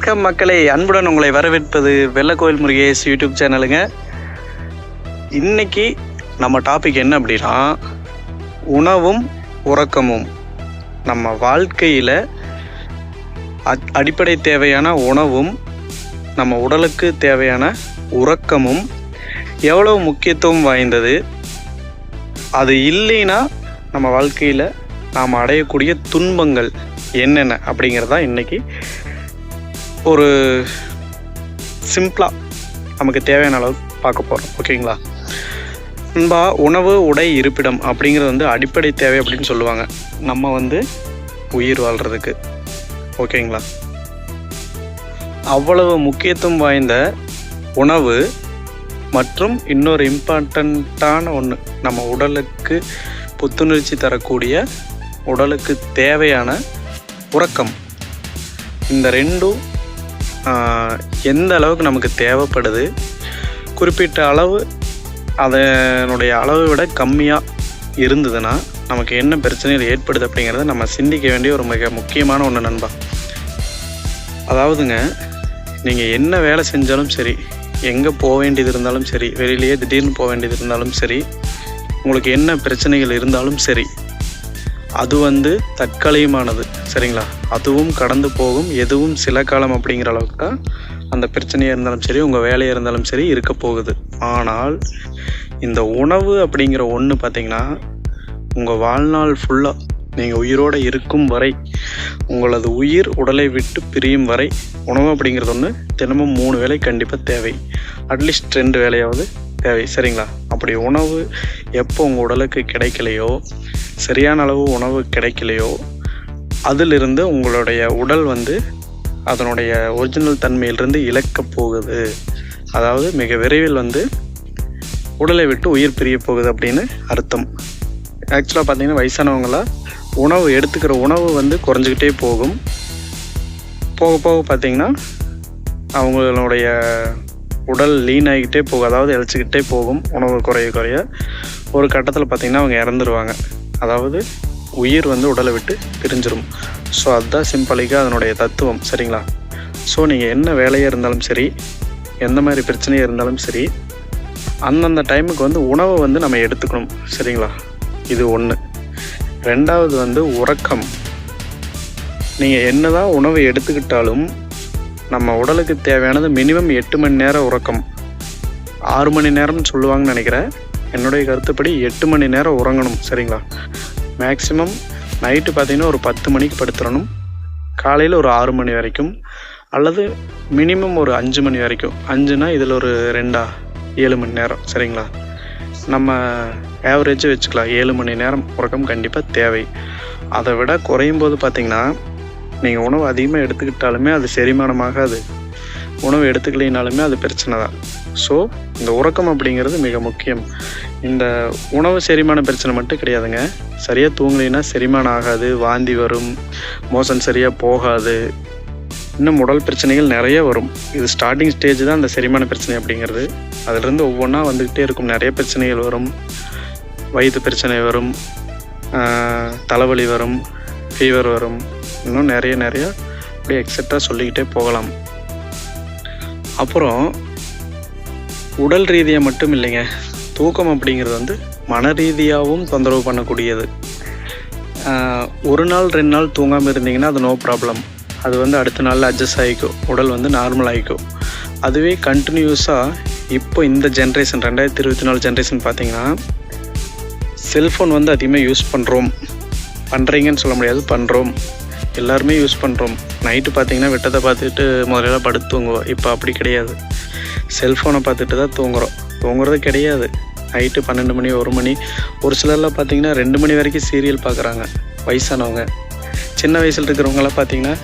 வணக்கம் மக்களே, அன்புடன் உங்களை வரவேற்பது வெள்ளக்கோயில் முருகேஷ் யூடியூப் சேனலுங்க. இன்னைக்கு நம்ம டாபிக் என்ன அப்படின்னா, உணவும் உறக்கமும். நம்ம வாழ்க்கையில் அடிப்படை தேவையான உணவும் நம்ம உடலுக்கு தேவையான உறக்கமும் எவ்வளவு முக்கியத்துவம் வாய்ந்தது, அது இல்லைன்னா நம்ம வாழ்க்கையில் நாம் அடையக்கூடிய துன்பங்கள் என்னென்ன அப்படிங்கிறதா இன்றைக்கி ஒரு சிம்பிளாக நமக்கு தேவையான அளவு பார்க்க போகிறோம். ஓகேங்களா நண்பா? உணவு, உடை, இருப்பிடம் அப்படிங்கிறது அடிப்படை தேவை அப்படின்னு சொல்லுவாங்க நம்ம உயிர் வாழ்கிறதுக்கு. ஓகேங்களா? அவ்வளவு முக்கியத்துவம் வாய்ந்த உணவு மற்றும் இன்னொரு இம்பார்ட்டண்ட்டான ஒன்று, நம்ம உடலுக்கு புத்துணர்ச்சி தரக்கூடிய, உடலுக்கு தேவையான உறக்கம். இந்த ரெண்டும் எந்த அளவுக்கு நமக்கு தேவைப்படுது, குறிப்பிட்ட அளவு அதனுடைய அளவை விட கம்மியாக இருந்ததுன்னா நமக்கு என்ன பிரச்சனைகள் ஏற்படுது அப்படிங்கிறத நம்ம சிந்திக்க வேண்டிய ஒரு மிக முக்கியமான ஒன்று நண்பா. அதாவதுங்க, நீங்கள் என்ன வேலை செஞ்சாலும் சரி, எங்கே போக வேண்டியது இருந்தாலும் சரி, வெளியிலேயே திடீர்னு போக வேண்டியது இருந்தாலும் சரி, உங்களுக்கு என்ன பிரச்சனைகள் இருந்தாலும் சரி, அது தற்காலிகமானது. சரிங்களா? அதுவும் கடந்து போகும், எதுவும் சில காலம் அப்படிங்கிற அளவுக்கு தான் அந்த பிரச்சனையாக இருந்தாலும் சரி, உங்கள் வேலையாக இருந்தாலும் சரி இருக்க போகுது. ஆனால் இந்த உணவு அப்படிங்கிற ஒன்று பார்த்திங்கன்னா, உங்கள் வாழ்நாள் ஃபுல்லாக நீங்கள் உயிரோடு இருக்கும் வரை, உங்களது உயிர் உடலை விட்டு பிரியும் வரை உணவு அப்படிங்கிறது ஒன்று தினமும் 3 வேளை கண்டிப்பாக தேவை. அட்லீஸ்ட் 2 வேளையாவது தேவை. சரிங்களா? அப்படி உணவு எப்போ உங்கள் உடலுக்கு கிடைக்கலையோ, சரியான அளவு உணவு கிடைக்கலையோ, அதிலிருந்து உங்களுடைய உடல் அதனுடைய ஒரிஜினல் தன்மையிலிருந்து இழக்கப் போகுது. அதாவது மிக விரைவில் உடலை விட்டு உயிர் பிரிய போகுது அப்படின்னு அர்த்தம். ஆக்சுவலாக பார்த்திங்கன்னா, வயசானவங்களாம் உணவு எடுத்துக்கிற உணவு குறைஞ்சிக்கிட்டே போகும். போக போக பார்த்திங்கன்னா அவங்களுடைய உடல் லீன் ஆகிக்கிட்டே போகும், அதாவது இழைச்சிக்கிட்டே போகும். உணவு குறைய ஒரு கட்டத்தில் பார்த்திங்கன்னா அவங்க இறந்துருவாங்க. அதாவது உயிர் உடலை விட்டு பிரிஞ்சிடும். ஸோ அதுதான் சிம்பிளிக்காக அதனுடைய தத்துவம். சரிங்களா? ஸோ நீங்கள் என்ன வேலையாக இருந்தாலும் சரி, எந்த மாதிரி பிரச்சனையாக இருந்தாலும் சரி, அந்தந்த டைமுக்கு உணவை நம்ம எடுத்துக்கணும். சரிங்களா? இது ஒன்று. ரெண்டாவது உறக்கம். நீங்கள் என்ன தான் உணவை எடுத்துக்கிட்டாலும் நம்ம உடலுக்கு தேவையானது மினிமம் 8 மணி நேரம் உறக்கம். 6 மணி நேரம்னு சொல்லுவாங்கன்னு நினைக்கிறேன். என்னுடைய கருத்துப்படி 8 மணி நேரம் உறங்கணும். சரிங்களா? மேக்ஸிமம் நைட்டு பார்த்திங்கன்னா ஒரு 10 மணிக்கு படுத்துடணும், காலையில் ஒரு 6 மணி வரைக்கும், அல்லது மினிமம் ஒரு 5 மணி வரைக்கும். 5னா இதில் ஒரு 7 மணி நேரம். சரிங்களா? நம்ம ஆவரேஜாக வச்சுக்கலாம். 7 மணி நேரம் உறக்கம் கண்டிப்பாக தேவை. அதை விட குறையும் போது பார்த்திங்கன்னா, நீங்கள் உணவு அதிகமாக எடுத்துக்கிட்டாலுமே அது செரிமானமாகாது, உணவு எடுத்துக்கலைனாலுமே அது பிரச்சனை தான். ஸோ இந்த உறக்கம் அப்படிங்கிறது மிக முக்கியம். இந்த உணவு செரிமான பிரச்சனை மட்டும் கிடையாதுங்க. சரியாக தூங்கலைன்னா செரிமானம் ஆகாது, வாந்தி வரும், மோஷன் சரியாக போகாது, இன்னும் உடல் பிரச்சனைகள் நிறைய வரும். இது ஸ்டார்டிங் ஸ்டேஜ் தான் அந்த செரிமான பிரச்சனை அப்படிங்கிறது. அதிலிருந்து ஒவ்வொன்றா வந்துக்கிட்டே இருக்கும். நிறைய பிரச்சனைகள் வரும். வயிற்று பிரச்சனை வரும், தலைவலி வரும், ஃபீவர் வரும், இன்னும் நிறைய அப்படியே எக்ஸெட்ரா சொல்லிக்கிட்டே போகலாம். அப்புறம் உடல் ரீதியாக மட்டும் இல்லைங்க, தூக்கம் அப்படிங்கிறது மன ரீதியாகவும் தொந்தரவு பண்ணக்கூடியது. 1 நாள் 2 நாள் தூங்காமல் இருந்தீங்கன்னா அது நோ ப்ராப்ளம். அது அடுத்த நாளில் அட்ஜஸ்ட் ஆகிக்கும், உடல் நார்மல் ஆகிக்கும். அதுவே கண்டினியூஸாக இப்போ இந்த ஜென்ரேஷன் 2024 ஜென்ரேஷன் பார்த்திங்கன்னா, செல்ஃபோன் அதிகமாக யூஸ் பண்ணுறீங்கன்னு சொல்ல முடியாது, பண்ணுறோம். எல்லாருமே யூஸ் பண்ணுறோம். நைட்டு பார்த்திங்கன்னா விட்டதை பார்த்துட்டு முதல்ல படுத்து தூங்குவோம். இப்போ அப்படி கிடையாது. செல்ஃபோனை பார்த்துட்டு தான் தூங்குறது கிடையாது. நைட்டு 12 மணி 1 மணி, ஒரு சிலர்லாம் பார்த்திங்கன்னா 2 மணி வரைக்கும் சீரியல் பார்க்குறாங்க. வயசானவங்க, சின்ன வயசில் இருக்கிறவங்களாம் பார்த்திங்கன்னா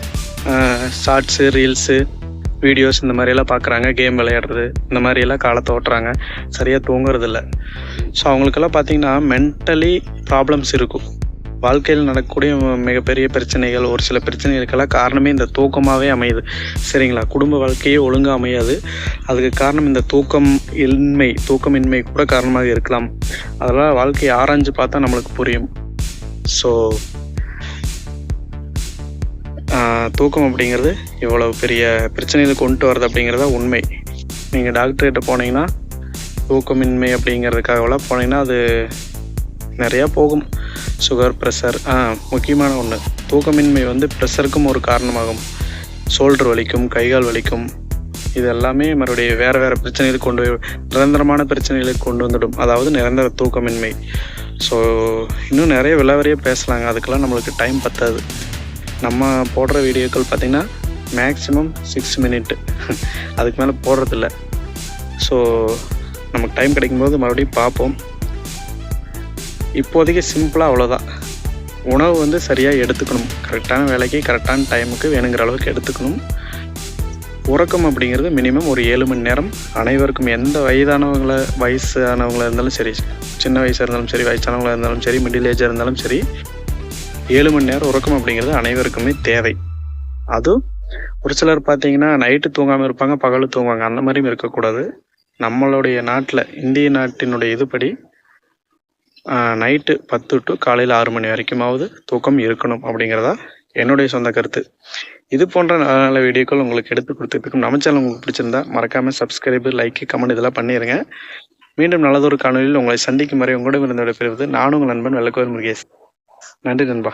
ஷார்ட்ஸு, ரீல்ஸு, வீடியோஸ் இந்த மாதிரியெல்லாம் பார்க்குறாங்க, கேம் விளையாடுறது, இந்த மாதிரியெல்லாம் காலத்தை ஓட்டுறாங்க, சரியாக தூங்குறதில்ல. ஸோ அவங்களுக்கெல்லாம் பார்த்திங்கன்னா மென்டலி ப்ராப்ளம்ஸ் இருக்கும். வாழ்க்கையில் நடக்கக்கூடிய மிகப்பெரிய பிரச்சனைகள், ஒரு சில பிரச்சனைகளுக்கெல்லாம் காரணமே இந்த தூக்கமாகவே அமையுது. சரிங்களா? குடும்ப வாழ்க்கையே ஒழுங்காக அமையாது. அதுக்கு காரணம் இந்த தூக்கமின்மை கூட காரணமாக இருக்கலாம். அதெல்லாம் வாழ்க்கையை ஆராய்ஞ்சு பார்த்தா நம்மளுக்கு புரியும். ஸோ தூக்கம் அப்படிங்கிறது இவ்வளோ பெரிய பிரச்சனைகளை கொண்டு வரது அப்படிங்கிறதா உண்மை. நீங்கள் டாக்டர்கிட்ட போனீங்கன்னா தூக்கமின்மை அப்படிங்கிறதுக்காகலாம் போனீங்கன்னா அது நிறையா போகும். சுகர், ப்ரெஷர், முக்கியமான ஒன்று தூக்கமின்மை வந்து ப்ரெஷருக்கும் ஒரு காரணமாகும். ஷோல்டர் வலிக்கும், கைகால் வலிக்கும், இது எல்லாமே மறுபடியும் வேறு பிரச்சனைகளுக்கு கொண்டு நிரந்தரமான பிரச்சனைகளுக்கு கொண்டு வந்துடும். அதாவது நிரந்தர தூக்கமின்மை. ஸோ இன்னும் நிறைய விலாவரியாக பேசலாங்க, அதுக்கெல்லாம் நம்மளுக்கு டைம் பத்தாது. நம்ம போடுற வீடியோக்கள் பார்த்திங்கன்னா மேக்ஸிமம் 6 மினிட், அதுக்கு மேலே போடுறதில்ல. ஸோ நமக்கு டைம் கிடைக்கும்போது மறுபடியும் பார்ப்போம். இப்போதைக்கு சிம்பிளாக அவ்வளோதான். உணவு வந்து சரியாக எடுத்துக்கணும், கரெக்டான வேலைக்கு கரெக்டான டைமுக்கு வேணுங்கிற அளவுக்கு எடுத்துக்கணும். உறக்கம் அப்படிங்கிறது மினிமம் ஒரு 7 மணி நேரம் அனைவருக்கும், எந்த வயசானவங்களாக இருந்தாலும் சரி, சின்ன வயசாக இருந்தாலும் சரி, வயசானவங்களாக இருந்தாலும் சரி, மிடில் ஏஜாக இருந்தாலும் சரி, 7 மணி நேரம் உறக்கம் அப்படிங்கிறது அனைவருக்குமே தேவை. அதுவும் ஒரு சிலர் பார்த்தீங்கன்னா நைட்டு தூங்காமல் இருப்பாங்க, பகல் தூங்குவாங்க. அந்த மாதிரியும் இருக்கக்கூடாது. நம்மளுடைய நாட்டில், இந்திய நாட்டினுடைய இதுபடி நைட்டு 10 to காலையில் 6 மணி வரைக்குமாவது தூக்கம் இருக்கணும் அப்படிங்கிறதா என்னுடைய சொந்த கருத்து. இது போன்ற நல்ல வீடியோக்கள் உங்களுக்கு எடுத்து கொடுத்துருக்கும். நம்ம சேனல் உங்களுக்கு பிடிச்சிருந்தா மறக்காமல் சப்ஸ்கிரைபு, லைக்கு, கமெண்ட் இதெல்லாம் பண்ணிடுங்க. மீண்டும் நல்லதொரு காணொலியில் உங்களை சந்திக்கும் வரை உங்களிடம் இருந்து விடைபெறுவது நான் உங்கள் நண்பன் வெள்ளக்கோவில் முருகேஷ். நன்றி நண்பா.